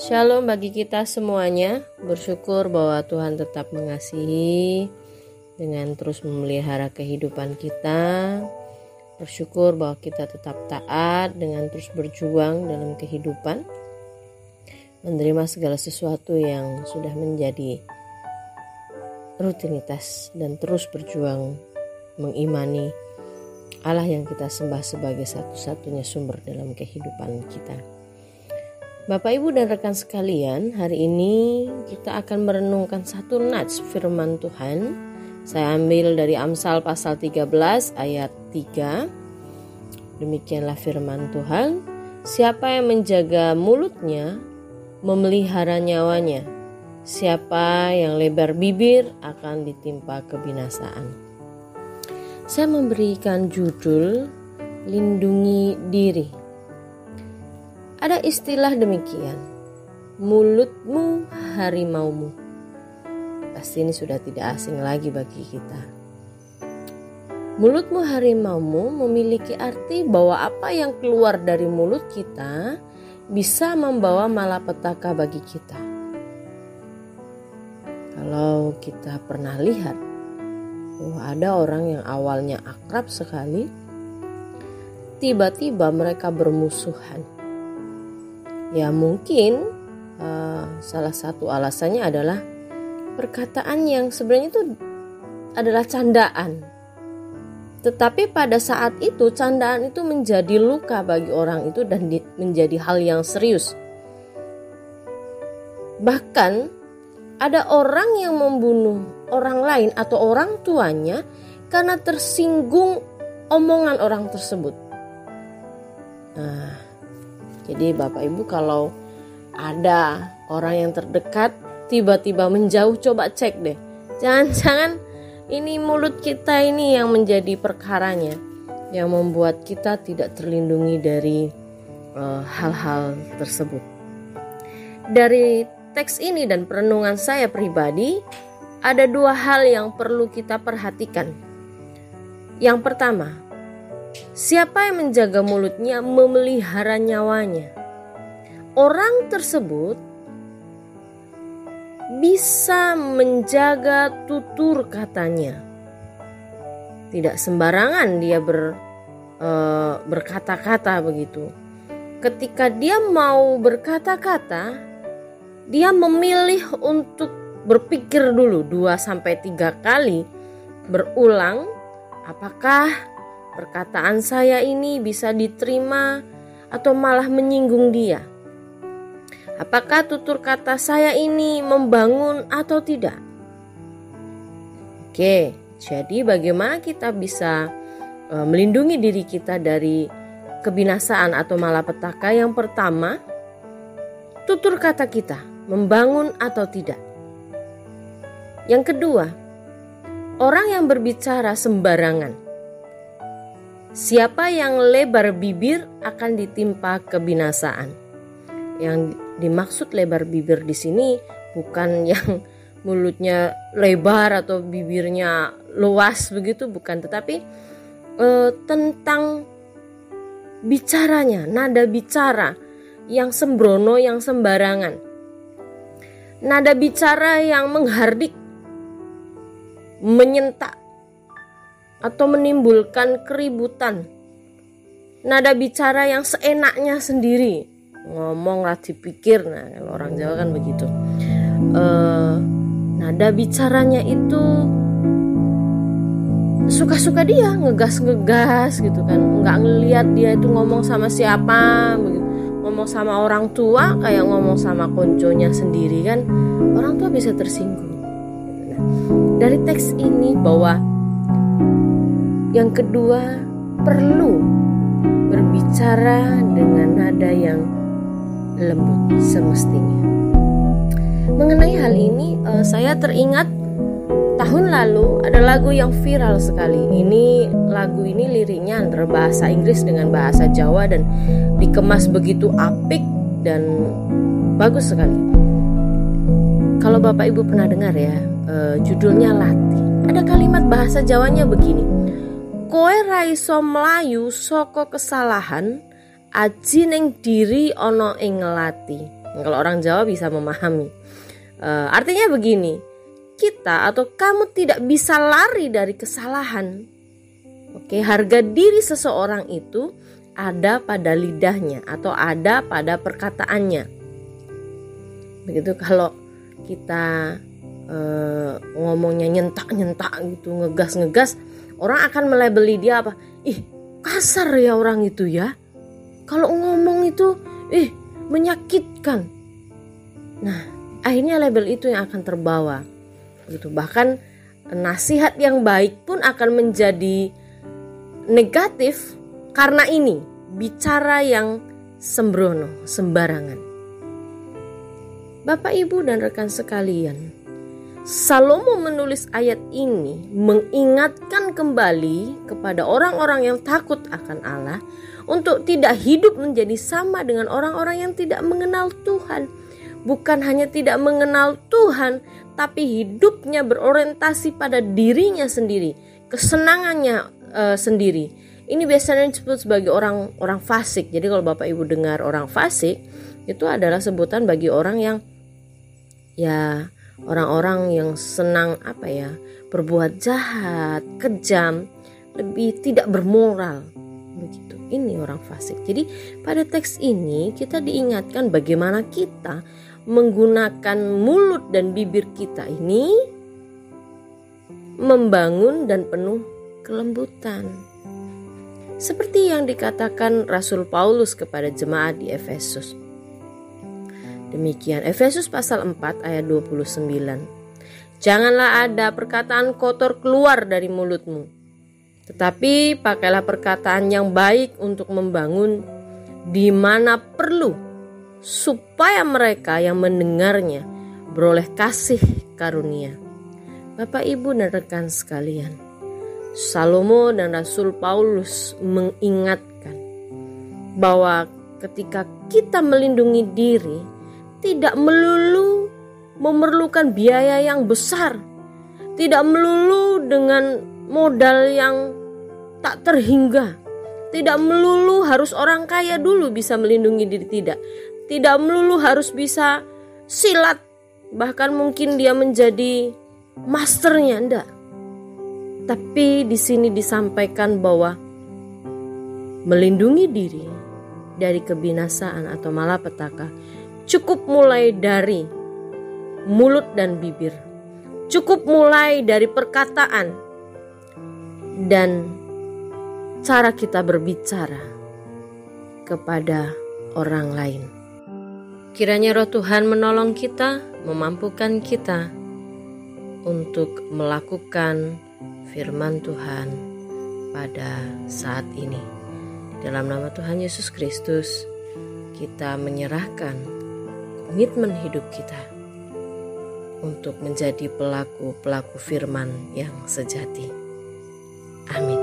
Shalom bagi kita semuanya. Bersyukur bahwa Tuhan tetap mengasihi dengan terus memelihara kehidupan kita. Bersyukur bahwa kita tetap taat dengan terus berjuang dalam kehidupan, menerima segala sesuatu yang sudah menjadi rutinitas dan terus berjuang mengimani Allah yang kita sembah sebagai satu-satunya sumber dalam kehidupan kita. Bapak, Ibu, dan rekan sekalian, hari ini kita akan merenungkan satu nats firman Tuhan. Saya ambil dari Amsal pasal 13 ayat 3. Demikianlah firman Tuhan, siapa yang menjaga mulutnya memelihara nyawanya, siapa yang lebar bibir akan ditimpa kebinasaan. Saya memberikan judul lindungi diri. Ada istilah demikian, mulutmu harimaumu. Pasti ini sudah tidak asing lagi bagi kita. Mulutmu harimaumu memiliki arti bahwa apa yang keluar dari mulut kita bisa membawa malapetaka bagi kita. Kalau kita pernah lihat bahwa ada orang yang awalnya akrab sekali, tiba-tiba mereka bermusuhan. Ya mungkin salah satu alasannya adalah perkataan yang sebenarnya itu adalah candaan. Tetapi pada saat itu candaan itu menjadi luka bagi orang itu dan menjadi hal yang serius. Bahkan ada orang yang membunuh orang lain atau orang tuanya karena tersinggung omongan orang tersebut. Jadi Bapak Ibu, kalau ada orang yang terdekat tiba-tiba menjauh, coba cek deh. Jangan-jangan ini mulut kita ini yang menjadi perkaranya, yang membuat kita tidak terlindungi dari hal-hal tersebut. Dari teks ini dan perenungan saya pribadi, ada dua hal yang perlu kita perhatikan. Yang pertama, siapa yang menjaga mulutnya memelihara nyawanya. Orang tersebut bisa menjaga tutur katanya. Tidak sembarangan dia berkata-kata begitu. Ketika dia mau berkata-kata, dia memilih untuk berpikir dulu 2-3 kali berulang, apakah perkataan saya ini bisa diterima atau malah menyinggung dia? Apakah tutur kata saya ini membangun atau tidak? Oke, jadi bagaimana kita bisa melindungi diri kita dari kebinasaan atau malapetaka? Yang pertama, tutur kata kita membangun atau tidak. Yang kedua, orang yang berbicara sembarangan. Siapa yang lebar bibir akan ditimpa kebinasaan. Yang dimaksud lebar bibir di sini bukan yang mulutnya lebar atau bibirnya luas begitu, bukan, tetapi tentang bicaranya, nada bicara yang sembrono, yang sembarangan. Nada bicara yang menghardik, menyentak, atau menimbulkan keributan. Nada bicara yang seenaknya sendiri, ngomong lah dipikir. Nah, kalau orang Jawa kan begitu. Nada bicaranya itu suka-suka dia, ngegas-ngegas gitu kan. Nggak ngelihat dia itu ngomong sama siapa begitu. Ngomong sama orang tua kayak ngomong sama konconya sendiri kan. Orang tua bisa tersinggung. Nah, dari teks ini bahwa yang kedua, perlu berbicara dengan nada yang lembut semestinya. Mengenai hal ini, saya teringat tahun lalu ada lagu yang viral sekali. Lagu ini liriknya antara bahasa Inggris dengan bahasa Jawa dan dikemas begitu apik dan bagus sekali. Kalau Bapak Ibu pernah dengar ya, judulnya Lati. Ada kalimat bahasa Jawanya begini. Koe raiso mlayu saka kesalahan, aji ning diri ana ing lati. Kalau orang Jawa bisa memahami. Artinya begini, kita atau kamu tidak bisa lari dari kesalahan. Oke, harga diri seseorang itu ada pada lidahnya atau ada pada perkataannya. Begitu kalau kita ngomongnya nyentak-nyentak gitu, ngegas-ngegas, orang akan melabeli dia apa? Ih, kasar ya orang itu ya. Kalau ngomong itu, menyakitkan. Nah, akhirnya label itu yang akan terbawa. Gitu. Bahkan nasihat yang baik pun akan menjadi negatif karena ini bicara yang sembrono, sembarangan. Bapak, Ibu, dan rekan sekalian, Salomo menulis ayat ini mengingatkan kembali kepada orang-orang yang takut akan Allah untuk tidak hidup menjadi sama dengan orang-orang yang tidak mengenal Tuhan. Bukan hanya tidak mengenal Tuhan, tapi hidupnya berorientasi pada dirinya sendiri, kesenangannya sendiri. Ini biasanya disebut sebagai orang fasik. Jadi kalau Bapak Ibu dengar orang fasik, itu adalah sebutan bagi orang yang orang-orang yang senang berbuat jahat, kejam, lebih tidak bermoral. Begitu. Ini orang fasik. Jadi pada teks ini kita diingatkan bagaimana kita menggunakan mulut dan bibir kita ini membangun dan penuh kelembutan. Seperti yang dikatakan Rasul Paulus kepada jemaat di Efesus. Demikian, Efesus pasal 4 ayat 29. Janganlah ada perkataan kotor keluar dari mulutmu, tetapi pakailah perkataan yang baik untuk membangun di mana perlu, supaya mereka yang mendengarnya beroleh kasih karunia. Bapak, Ibu, dan rekan sekalian, Salomo dan Rasul Paulus mengingatkan bahwa ketika kita melindungi diri, tidak melulu memerlukan biaya yang besar, tidak melulu dengan modal yang tak terhingga, tidak melulu harus orang kaya dulu bisa melindungi diri, tidak melulu harus bisa silat, bahkan mungkin dia menjadi masternya, enggak. Tapi di sini disampaikan bahwa melindungi diri dari kebinasaan atau malapetaka cukup mulai dari mulut dan bibir, cukup mulai dari perkataan dan cara kita berbicara kepada orang lain. Kiranya Roh Tuhan menolong kita, memampukan kita untuk melakukan firman Tuhan pada saat ini. Dalam nama Tuhan Yesus Kristus, kita menyerahkan komitmen hidup kita untuk menjadi pelaku-pelaku firman yang sejati. Amin.